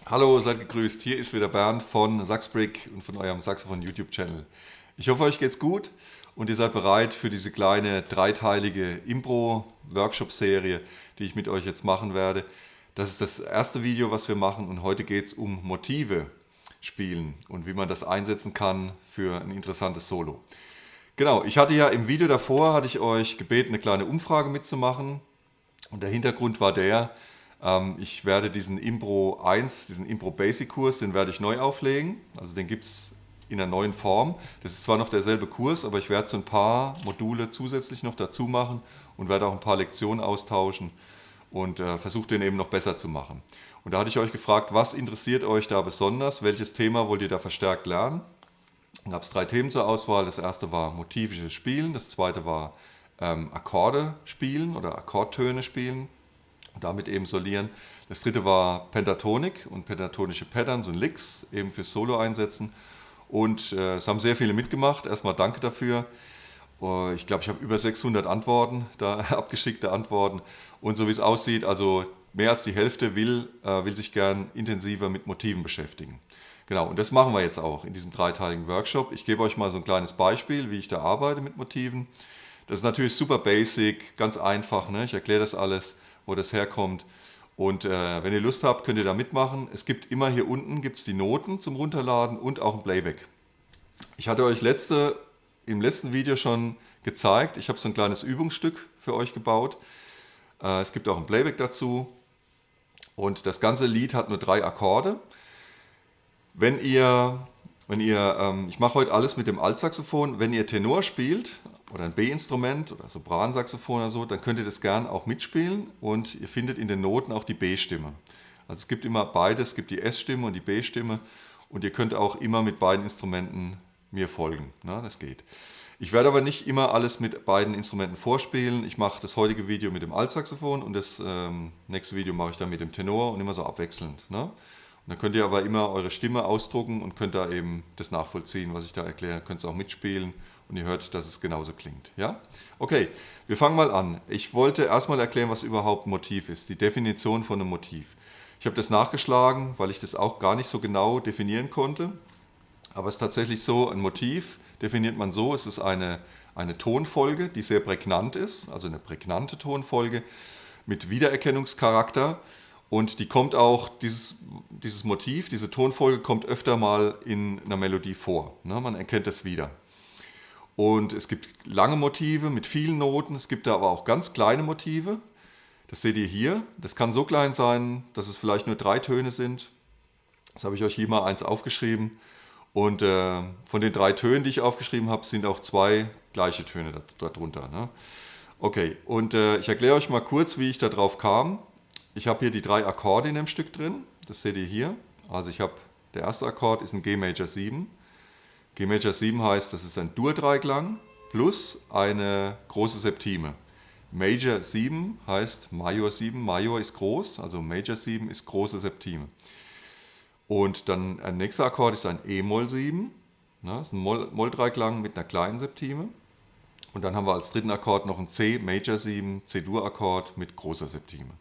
Hallo, seid gegrüßt. Hier ist wieder Bernd von Saxbrick und von eurem Saxophon YouTube-Channel. Ich hoffe, euch geht's gut und ihr seid bereit für diese kleine dreiteilige Impro-Workshop-Serie, die ich mit euch jetzt machen werde. Das ist das erste Video, was wir machen, und heute geht es um Motive spielen und wie man das einsetzen kann für ein interessantes Solo. Genau, ich hatte ja im Video davor, hatte ich euch gebeten, eine kleine Umfrage mitzumachen. Und der Hintergrund war der, ich werde diesen Impro 1, diesen Impro Basic Kurs, den werde ich neu auflegen. Also den gibt es in einer neuen Form. Das ist zwar noch derselbe Kurs, aber ich werde so ein paar Module zusätzlich noch dazu machen und werde auch ein paar Lektionen austauschen und versuche den eben noch besser zu machen. Und da hatte ich euch gefragt, was interessiert euch da besonders? Welches Thema wollt ihr da verstärkt lernen? Dann gab es 3 Themen zur Auswahl. Das erste war motivisches Spielen, das zweite war Akkorde spielen oder Akkordtöne spielen und damit eben solieren. Das dritte war Pentatonik und pentatonische Patterns und Licks eben fürs Solo einsetzen. Und es haben sehr viele mitgemacht. Erstmal danke dafür. Ich glaube, ich habe über 600 Antworten, da abgeschickte Antworten. Und so wie es aussieht, also mehr als die Hälfte will sich gern intensiver mit Motiven beschäftigen. Genau, und das machen wir jetzt auch in diesem dreiteiligen Workshop. Ich gebe euch mal so ein kleines Beispiel, wie ich da arbeite mit Motiven. Das ist natürlich super basic, ganz einfach. Ne? Ich erkläre das alles, wo das herkommt. Und wenn ihr Lust habt, könnt ihr da mitmachen. Es gibt immer hier unten gibt's die Noten zum Runterladen und auch ein Playback. Ich hatte euch im letzten Video schon gezeigt, ich habe so ein kleines Übungsstück für euch gebaut. Es gibt auch ein Playback dazu. Und das ganze Lied hat nur 3 Akkorde. Ich mache heute alles mit dem Altsaxophon. Wenn ihr Tenor spielt oder ein B-Instrument oder Sopransaxophon oder so, dann könnt ihr das gern auch mitspielen und ihr findet in den Noten auch die B-Stimme. Also es gibt immer beides, es gibt die S-Stimme und die B-Stimme, und ihr könnt auch immer mit beiden Instrumenten mir folgen. Ne? Das geht. Ich werde aber nicht immer alles mit beiden Instrumenten vorspielen. Ich mache das heutige Video mit dem Altsaxophon und das nächste Video mache ich dann mit dem Tenor und immer so abwechselnd. Ne? Und dann könnt ihr aber immer eure Stimme ausdrucken und könnt da eben das nachvollziehen, was ich da erkläre. Könnt es auch mitspielen und ihr hört, dass es genauso klingt. Ja? Okay, wir fangen mal an. Ich wollte erstmal erklären, was überhaupt ein Motiv ist, die Definition von einem Motiv. Ich habe das nachgeschlagen, weil ich das auch gar nicht so genau definieren konnte. Aber es ist tatsächlich so, ein Motiv definiert man so, es ist eine Tonfolge, die sehr prägnant ist, also eine prägnante Tonfolge mit Wiedererkennungscharakter. Und die kommt auch, dieses Motiv, diese Tonfolge kommt öfter mal in einer Melodie vor. Ne? Man erkennt es wieder. Und es gibt lange Motive mit vielen Noten, es gibt da aber auch ganz kleine Motive. Das seht ihr hier. Das kann so klein sein, dass es vielleicht nur 3 Töne sind. Das habe ich euch hier mal eins aufgeschrieben. Und von den 3 Tönen, die ich aufgeschrieben habe, sind auch 2 gleiche Töne darunter. Ne? Okay, und ich erkläre euch mal kurz, wie ich da drauf kam. Ich habe hier die 3 Akkorde in dem Stück drin. Das seht ihr hier. Also der erste Akkord ist ein G Major 7. G Major 7 heißt, das ist ein Dur-Dreiklang plus eine große Septime. Major 7 heißt Major 7. Major ist groß, also Major 7 ist große Septime. Und dann ein nächster Akkord ist ein E-Moll 7. Das ist ein Moll-Dreiklang mit einer kleinen Septime. Und dann haben wir als dritten Akkord noch ein C Major 7, C-Dur-Akkord mit großer Septime.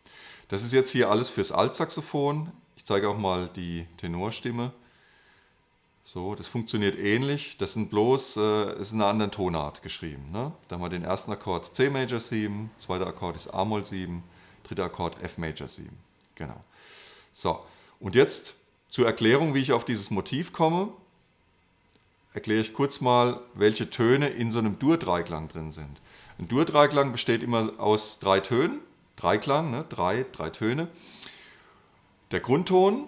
Das ist jetzt hier alles fürs Altsaxophon. Ich zeige auch mal die Tenorstimme. So, das funktioniert ähnlich. Das sind bloß, ist in einer anderen Tonart geschrieben. Ne? Da haben wir den ersten Akkord C Major 7, zweiter Akkord ist A-Moll 7, dritter Akkord F Major 7. Genau. So, und jetzt zur Erklärung, wie ich auf dieses Motiv komme, erkläre ich kurz mal, welche Töne in so einem Dur-Dreiklang drin sind. Ein Dur-Dreiklang besteht immer aus 3 Tönen, Dreiklang, ne? drei Töne. Der Grundton,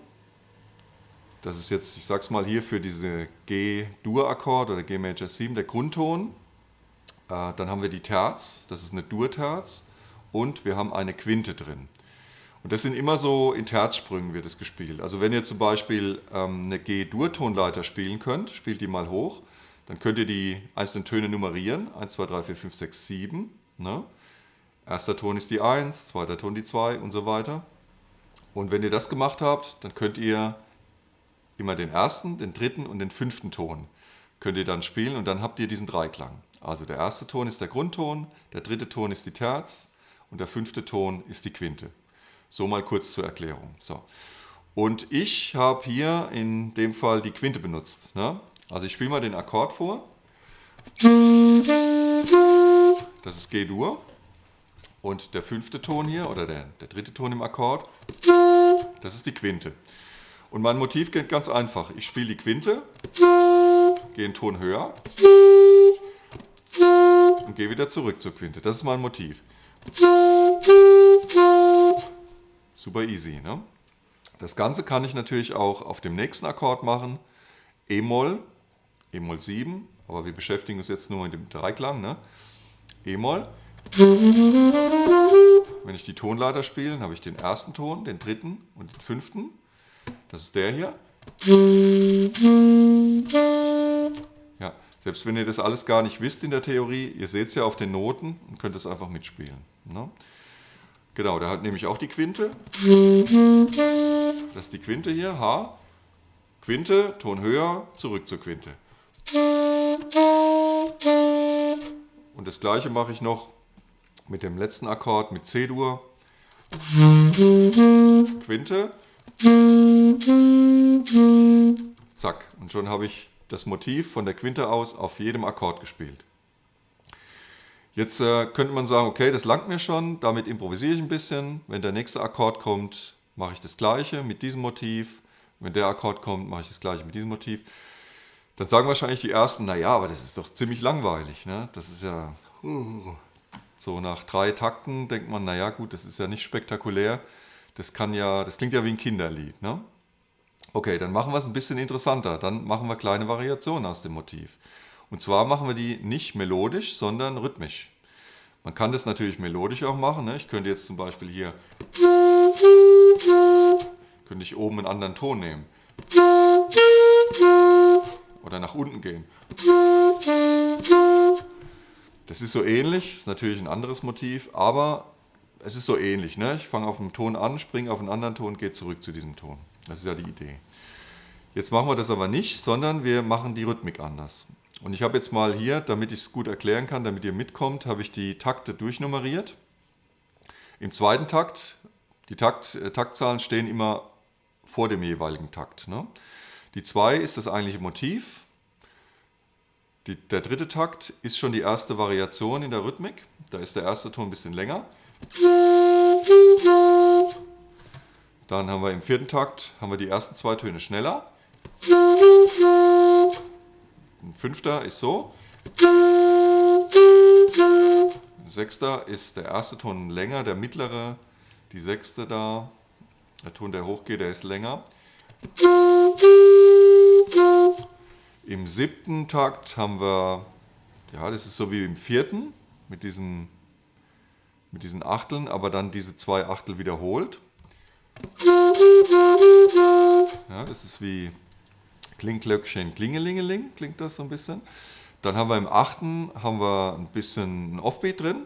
das ist jetzt, ich sag's mal hier für diese G-Dur-Akkord oder G Major 7, der Grundton. Dann haben wir die Terz, das ist eine Dur-Terz, und wir haben eine Quinte drin. Und das sind immer so in Terzsprüngen wird es gespielt. Also wenn ihr zum Beispiel eine G-Dur-Tonleiter spielen könnt, spielt die mal hoch, dann könnt ihr die einzelnen Töne nummerieren. 1, 2, 3, 4, 5, 6, 7. Ne? Erster Ton ist die 1, zweiter Ton die 2 und so weiter. Und wenn ihr das gemacht habt, dann könnt ihr immer den ersten, den dritten und den 5. Ton könnt ihr dann spielen, und dann habt ihr diesen Dreiklang. Also der erste Ton ist der Grundton, der dritte Ton ist die Terz und der 5. Ton ist die Quinte. So mal kurz zur Erklärung. So. Und ich habe hier in dem Fall die Quinte benutzt. Ne? Also ich spiele mal den Akkord vor. Das ist G-Dur. Und der 5. Ton hier, oder der 3. Ton im Akkord, das ist die Quinte. Und mein Motiv geht ganz einfach. Ich spiele die Quinte, gehe einen Ton höher und gehe wieder zurück zur Quinte. Das ist mein Motiv. Super easy, ne? Das Ganze kann ich natürlich auch auf dem nächsten Akkord machen. E-Moll, E-Moll 7, aber wir beschäftigen uns jetzt nur mit dem Dreiklang, ne? E-Moll. Wenn ich die Tonleiter spiele, dann habe ich den ersten Ton, den 3. und den 5. Das ist der hier. Ja, selbst wenn ihr das alles gar nicht wisst in der Theorie, ihr seht es ja auf den Noten und könnt es einfach mitspielen. Ne? Genau, da hat nämlich auch die Quinte. Das ist die Quinte hier, H. Quinte, Ton höher, zurück zur Quinte. Und das gleiche mache ich noch mit dem letzten Akkord, mit C-Dur. Quinte. Zack. Und schon habe ich das Motiv von der Quinte aus auf jedem Akkord gespielt. Jetzt könnte man sagen, okay, das langt mir schon, damit improvisiere ich ein bisschen. Wenn der nächste Akkord kommt, mache ich das gleiche mit diesem Motiv. Wenn der Akkord kommt, mache ich das gleiche mit diesem Motiv. Dann sagen wahrscheinlich die Ersten, naja, aber das ist doch ziemlich langweilig. Ne? Das ist ja... So nach 3 Takten denkt man, naja gut, das ist ja nicht spektakulär. Das klingt ja wie ein Kinderlied. Ne? Okay, dann machen wir es ein bisschen interessanter. Dann machen wir kleine Variationen aus dem Motiv. Und zwar machen wir die nicht melodisch, sondern rhythmisch. Man kann das natürlich melodisch auch machen. Ne? Ich könnte jetzt zum Beispiel hier, könnte ich oben einen anderen Ton nehmen. Oder nach unten gehen. Das ist so ähnlich, ist natürlich ein anderes Motiv, aber es ist so ähnlich. Ne? Ich fange auf einem Ton an, springe auf einen anderen Ton, gehe zurück zu diesem Ton. Das ist ja die Idee. Jetzt machen wir das aber nicht, sondern wir machen die Rhythmik anders. Und ich habe jetzt mal hier, damit ich es gut erklären kann, damit ihr mitkommt, habe ich die Takte durchnummeriert. Im 2. Takt, die Taktzahlen stehen immer vor dem jeweiligen Takt. Ne? Die 2 ist das eigentliche Motiv. Der 3. Takt ist schon die erste Variation in der Rhythmik. Da ist der erste Ton ein bisschen länger. Dann haben wir im 4. Takt die ersten 2 Töne schneller. Ein 5. ist so. Ein 6. ist der erste Ton länger, der mittlere, die 6. da. Der Ton, der hochgeht, der ist länger. Im 7. Takt haben wir, ja, das ist so wie im 4. mit diesen Achteln, aber dann diese 2 Achtel wiederholt. Ja, das ist wie Klingglöckchen, Klingelingeling, klingt das so ein bisschen. Dann haben wir im 8. ein bisschen ein Offbeat drin.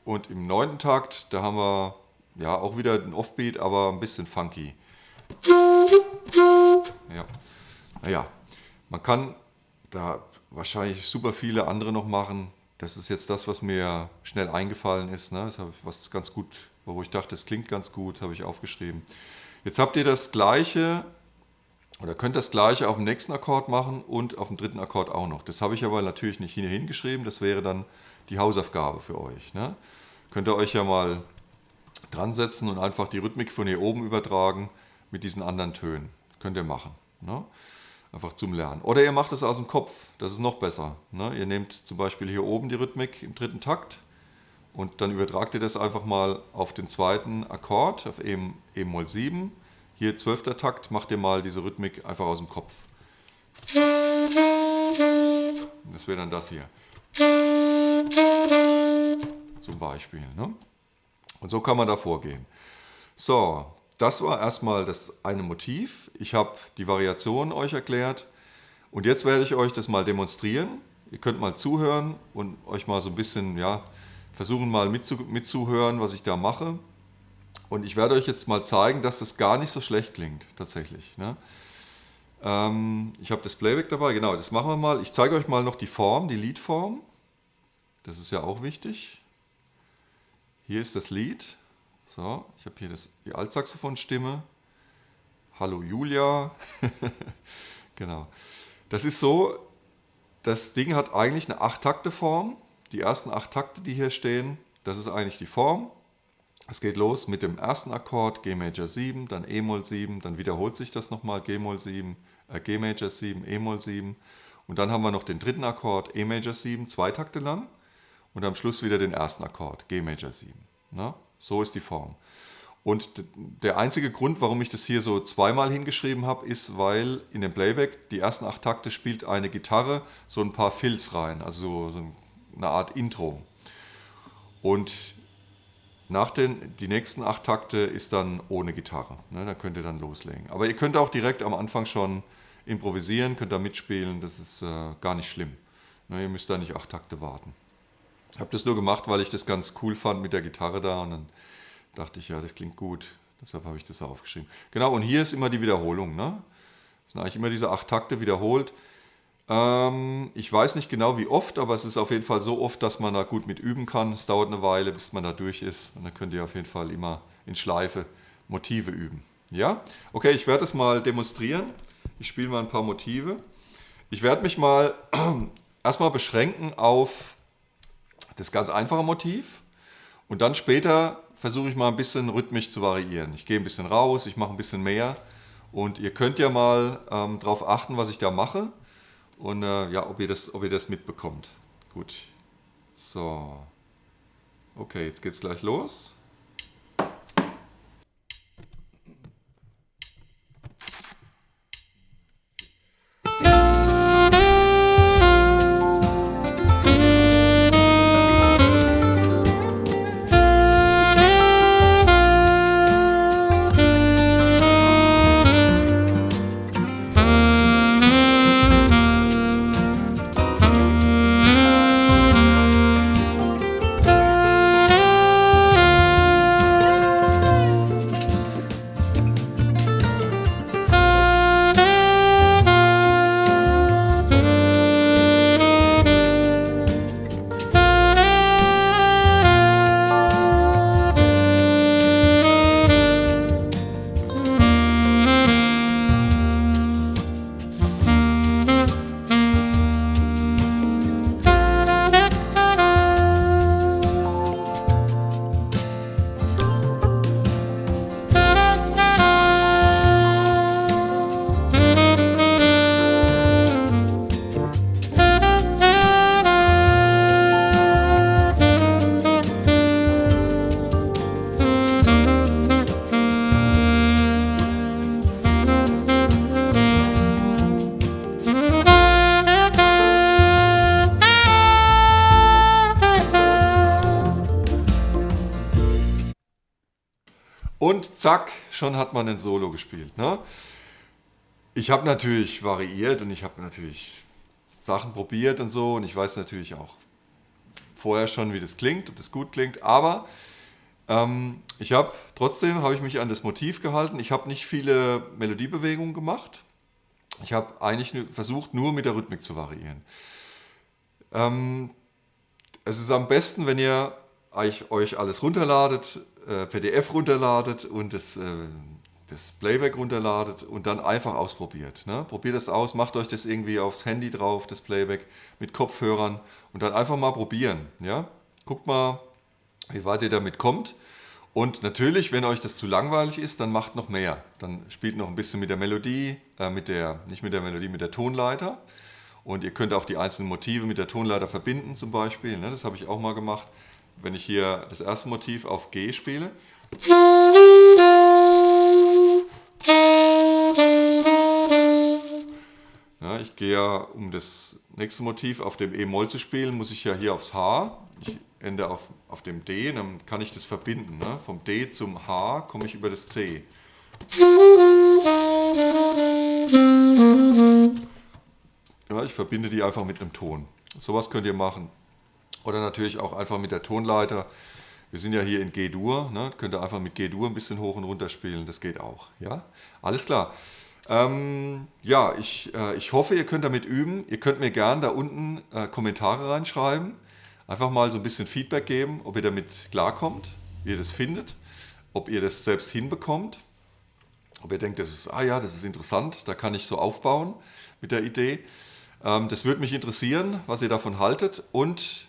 Und im 9. Takt, da haben wir ja auch wieder ein Offbeat, aber ein bisschen funky. Ja, naja, man kann da wahrscheinlich super viele andere noch machen. Das ist jetzt das, was mir schnell eingefallen ist. Ne? Das habe ich was ganz gut, wo ich dachte, das klingt ganz gut, habe ich aufgeschrieben. Jetzt habt ihr das Gleiche oder könnt das Gleiche auf dem nächsten Akkord machen und auf dem 3. Akkord auch noch. Das habe ich aber natürlich nicht hier hingeschrieben. Das wäre dann die Hausaufgabe für euch. Ne? Könnt ihr euch ja mal dran setzen und einfach die Rhythmik von hier oben übertragen mit diesen anderen Tönen. Könnt ihr machen. Ne? Einfach zum Lernen. Oder ihr macht es aus dem Kopf. Das ist noch besser. Ne? Ihr nehmt zum Beispiel hier oben die Rhythmik im 3. Takt und dann übertragt ihr das einfach mal auf den 2. Akkord, auf E-Moll 7. Hier 12. Takt, macht ihr mal diese Rhythmik einfach aus dem Kopf. Das wäre dann das hier. Zum Beispiel. Ne? Und so kann man da vorgehen. So, das war erstmal das eine Motiv. Ich habe die Variation euch erklärt. Und jetzt werde ich euch das mal demonstrieren. Ihr könnt mal zuhören und euch mal so ein bisschen, ja, versuchen mal mitzuhören, was ich da mache. Und ich werde euch jetzt mal zeigen, dass das gar nicht so schlecht klingt, tatsächlich. Ne? Ich habe das Playback dabei, genau, das machen wir mal. Ich zeige euch mal noch die Form, die Liedform. Das ist ja auch wichtig. Hier ist das Lied. So, ich habe hier die Altsaxophonstimme. Hallo Julia. Genau. Das ist so, das Ding hat eigentlich eine 8-Takte-Form. Die ersten 8 Takte, die hier stehen, das ist eigentlich die Form. Es geht los mit dem ersten Akkord, G Major 7, dann E-Moll 7, dann wiederholt sich das nochmal, G-Moll 7, G Major 7, E-Moll 7. Und dann haben wir noch den dritten Akkord, E Major 7, 2 Takte lang. Und am Schluss wieder den ersten Akkord, G Major 7. Na, so ist die Form. Und der einzige Grund, warum ich das hier so zweimal hingeschrieben habe, ist, weil in dem Playback die ersten 8 Takte spielt eine Gitarre so ein paar Fills rein, also so eine Art Intro. Und die nächsten 8 Takte ist dann ohne Gitarre. Ne, da könnt ihr dann loslegen. Aber ihr könnt auch direkt am Anfang schon improvisieren, könnt da mitspielen, das ist gar nicht schlimm. Ne, ihr müsst da nicht 8 Takte warten. Ich habe das nur gemacht, weil ich das ganz cool fand mit der Gitarre da und dann dachte ich, ja, das klingt gut. Deshalb habe ich das aufgeschrieben. Genau, und hier ist immer die Wiederholung. Ne? Das sind eigentlich immer diese 8 Takte wiederholt. Ich weiß nicht genau wie oft, aber es ist auf jeden Fall so oft, dass man da gut mit üben kann. Es dauert eine Weile, bis man da durch ist. Und dann könnt ihr auf jeden Fall immer in Schleife Motive üben. Ja? Okay, ich werde es mal demonstrieren. Ich spiele mal ein paar Motive. Ich werde mich mal erstmal beschränken auf das ganz einfache Motiv. Und dann später versuche ich mal ein bisschen rhythmisch zu variieren. Ich gehe ein bisschen raus, ich mache ein bisschen mehr. Und ihr könnt ja mal darauf achten, was ich da mache. Und ja, ob ihr das mitbekommt. Gut. So. Okay, jetzt geht's gleich los. Und zack, schon hat man ein Solo gespielt. Ne? Ich habe natürlich variiert und ich habe natürlich Sachen probiert und so. Und ich weiß natürlich auch vorher schon, wie das klingt, ob das gut klingt. Aber trotzdem habe ich mich an das Motiv gehalten. Ich habe nicht viele Melodiebewegungen gemacht. Ich habe eigentlich versucht, nur mit der Rhythmik zu variieren. Es ist am besten, wenn ihr euch alles runterladet, PDF runterladet und das Playback runterladet und dann einfach ausprobiert. Ne? Probiert das aus, macht euch das irgendwie aufs Handy drauf, das Playback mit Kopfhörern und dann einfach mal probieren. Ja? Guckt mal, wie weit ihr damit kommt. Und natürlich, wenn euch das zu langweilig ist, dann macht noch mehr. Dann spielt noch ein bisschen mit der Melodie, nicht mit der Melodie, mit der Tonleiter. Und ihr könnt auch die einzelnen Motive mit der Tonleiter verbinden zum Beispiel. Ne? Das habe ich auch mal gemacht. Wenn ich hier das erste Motiv auf G spiele, ja, ich gehe ja, um das nächste Motiv auf dem E-Moll zu spielen, muss ich ja hier aufs H. Ich ende auf dem D, dann kann ich das verbinden. Ne? Vom D zum H komme ich über das C. Ja, ich verbinde die einfach mit einem Ton. Sowas könnt ihr machen. Oder natürlich auch einfach mit der Tonleiter. Wir sind ja hier in G-Dur, ne? Könnt ihr einfach mit G-Dur ein bisschen hoch und runter spielen, das geht auch. Ja? Alles klar. Ja, ich hoffe, ihr könnt damit üben. Ihr könnt mir gerne da unten Kommentare reinschreiben. Einfach mal so ein bisschen Feedback geben, ob ihr damit klarkommt, wie ihr das findet. ob ihr das selbst hinbekommt. Ob ihr denkt, das ist interessant, da kann ich so aufbauen mit der Idee. Das würde mich interessieren, was ihr davon haltet. Und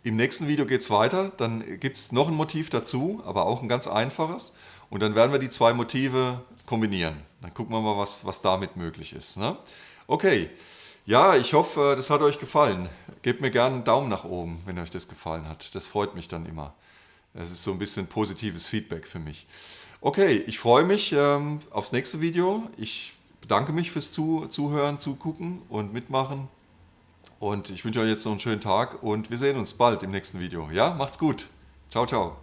im nächsten Video geht es weiter. Dann gibt es noch ein Motiv dazu, aber auch ein ganz einfaches. Und dann werden wir die zwei Motive kombinieren. Dann gucken wir mal, was damit möglich ist. Ne? Okay, ja, ich hoffe, das hat euch gefallen. Gebt mir gerne einen Daumen nach oben, wenn euch das gefallen hat. Das freut mich dann immer. Das ist so ein bisschen positives Feedback für mich. Okay, ich freue mich aufs nächste Video. Ich bedanke mich fürs Zuhören, Zugucken und Mitmachen. Und ich wünsche euch jetzt noch einen schönen Tag und wir sehen uns bald im nächsten Video. Ja, macht's gut. Ciao, ciao.